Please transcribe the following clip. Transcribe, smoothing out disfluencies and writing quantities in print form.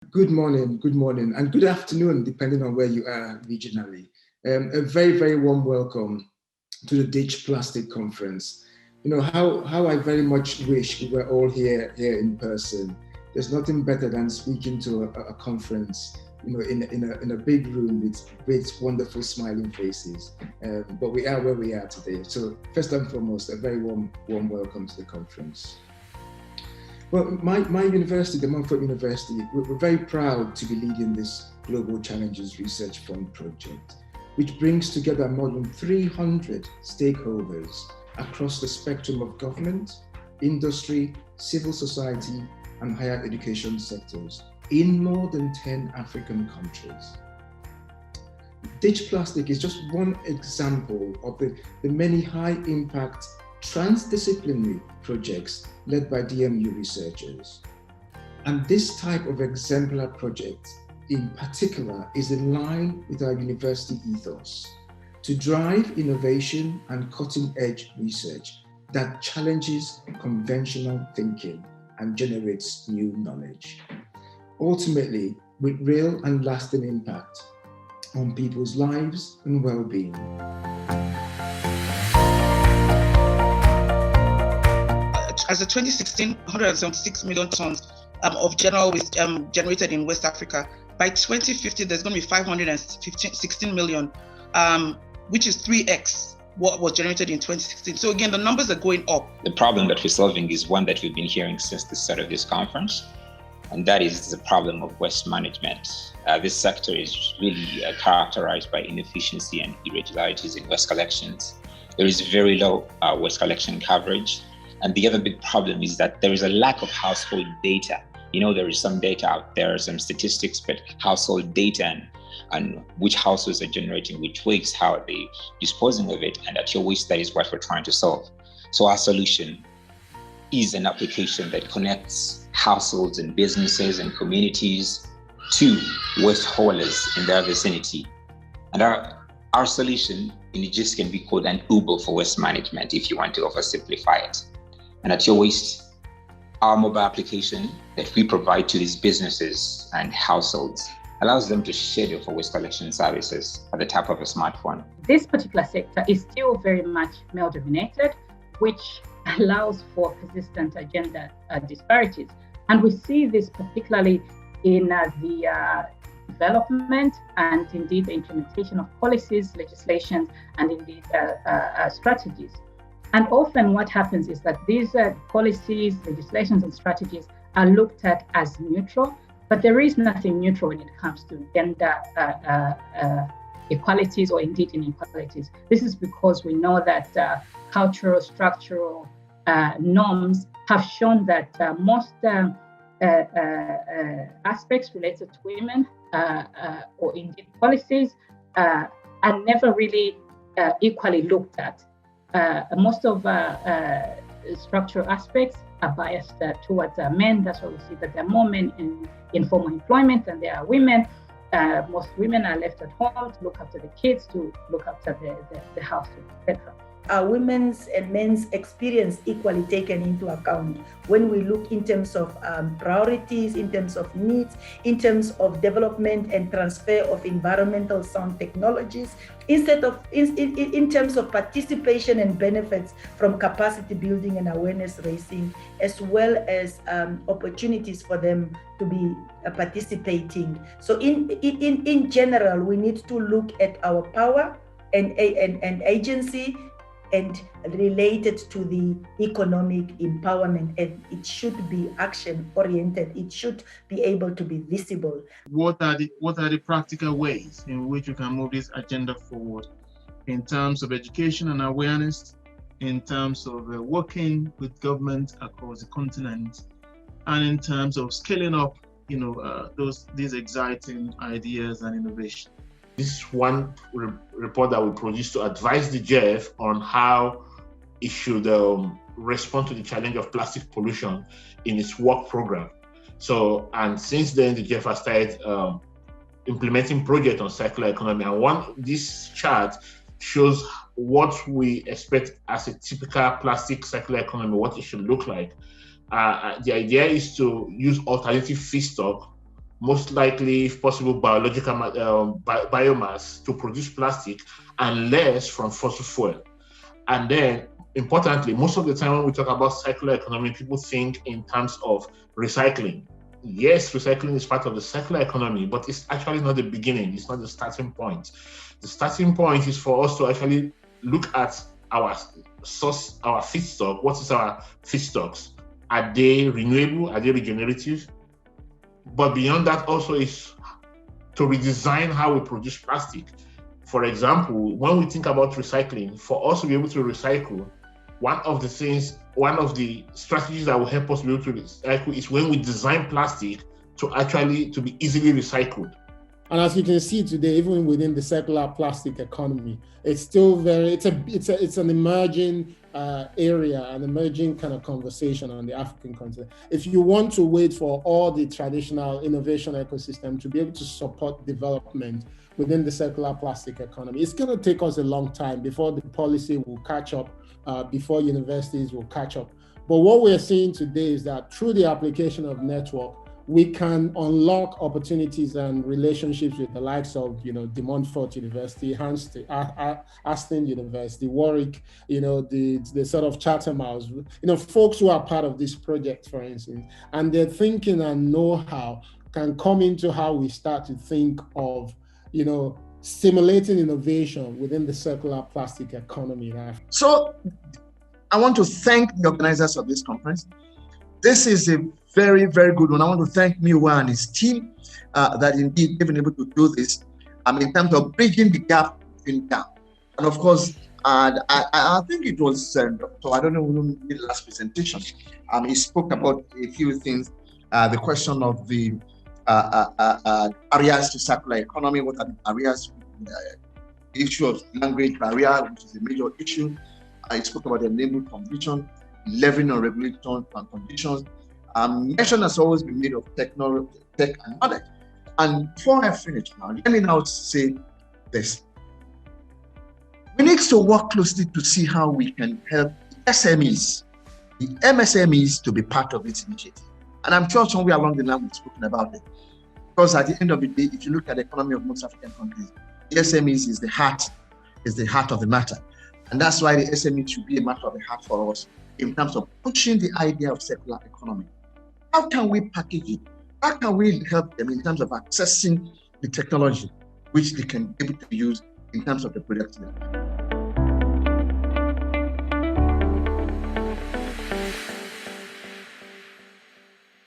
Good morning, and good afternoon, depending on where you are regionally. A very, very warm welcome to the Ditch Plastic Conference. How I very much wish we were all here in person. There's nothing better than speaking to a conference, in a big room with great, wonderful, smiling faces. But we are where we are today. So first and foremost, a very warm welcome to the conference. Well, my university, the Montfort University, we're very proud to be leading this Global Challenges Research Fund project, which brings together more than 300 stakeholders across the spectrum of government, industry, civil society, and higher education sectors in more than 10 African countries. Ditch Plastic is just one example of the many high-impact transdisciplinary projects led by DMU researchers. And this type of exemplar project in particular is in line with our university ethos to drive innovation and cutting-edge research that challenges conventional thinking and generates new knowledge, ultimately with real and lasting impact on people's lives and well-being. As of 2016, 176 million tons of general waste generated in West Africa. By 2050, there's going to be 516 million, which is 3x what was generated in 2016. So again, the numbers are going up. The problem that we're solving is one that we've been hearing since the start of this conference, and that is the problem of waste management. This sector is really characterized by inefficiency and irregularities in waste collections. There is very low waste collection coverage. And the other big problem is that there is a lack of household data. There is some data out there, some statistics, but household data and which households are generating which waste, how are they disposing of it, and at your waste, that is what we're trying to solve. So our solution is an application that connects households and businesses and communities to waste haulers in their vicinity. And our solution in the gist can be called an Uber for waste management, if you want to oversimplify it. And at your waste, our mobile application that we provide to these businesses and households allows them to schedule for waste collection services at the tap of a smartphone. This particular sector is still very much male-dominated, which allows for persistent gender disparities. And we see this particularly in the development and indeed the implementation of policies, legislation, and indeed strategies. And often what happens is that these policies, legislations, and strategies are looked at as neutral, but there is nothing neutral when it comes to gender equalities or indeed inequalities. This is because we know that cultural, structural norms have shown that most aspects related to women or indeed policies are never really equally looked at. Most of structural aspects are biased towards men. That's why we see that there are more men in formal employment than there are women. Most women are left at home to look after the kids, to look after the household, etc. Are women's and men's experience equally taken into account when we look in terms of priorities, in terms of needs, in terms of development and transfer of environmental sound technologies, instead of in terms of participation and benefits from capacity building and awareness raising, as well as opportunities for them to be participating. So in general, we need to look at our power and agency and related to the economic empowerment, and it should be action oriented. It should be able to be visible. What are the practical ways in which we can move this agenda forward in terms of education and awareness, in terms of working with government across the continent, and in terms of scaling up, these exciting ideas and innovation? This is one report that we produced to advise the GEF on how it should respond to the challenge of plastic pollution in its work program. So, and since then, the GEF has started implementing projects on circular economy. And this chart shows what we expect as a typical plastic circular economy, what it should look like. The idea is to use alternative feedstock most likely, if possible, biological biomass to produce plastic, and less from fossil fuel. And then, importantly, most of the time when we talk about circular economy, people think in terms of recycling. Yes, recycling is part of the circular economy, but it's actually not the beginning. It's not the starting point. The starting point is for us to actually look at our source, our feedstock. What is our feedstocks? Are they renewable? Are they regenerative? But beyond that also is to redesign how we produce plastic. For example, when we think about recycling, for us to be able to recycle, one of the strategies that will help us be able to recycle is when we design plastic to be easily recycled. And as you can see today, even within the circular plastic economy, it's still it's an emerging area, an emerging kind of conversation on the African continent. If you want to wait for all the traditional innovation ecosystem to be able to support development within the circular plastic economy, it's going to take us a long time before the policy will catch up, before universities will catch up. But what we're seeing today is that through the application of network, we can unlock opportunities and relationships with the likes of, De Montfort University, Aston University, Warwick, the sort of Chatham House, folks who are part of this project, for instance, and their thinking and know-how can come into how we start to think of, stimulating innovation within the circular plastic economy. So I want to thank the organizers of this conference. This is a very, very good one. I want to thank Miwa and his team that indeed they've been able to do this in terms of bridging the gap between gap. And of course, I think it was Dr. I don't know who did the last presentation. He spoke about a few things, the question of the barriers to circular economy. What are the barriers? The issue of language barrier, which is a major issue. He spoke about the enabling condition, leveling on regulation and conditions. Mention has always been made of tech and knowledge. And before I finish now, let me now say this. We need to work closely to see how we can help SMEs, the MSMEs, to be part of this initiative. And I'm sure somewhere along the line we've spoken about it. Because at the end of the day, if you look at the economy of most African countries, the SMEs is the heart of the matter. And that's why the SME should be a matter of the heart for us in terms of pushing the idea of circular economy. How can we package it? How can we help them in terms of accessing the technology which they can be able to use in terms of the product level?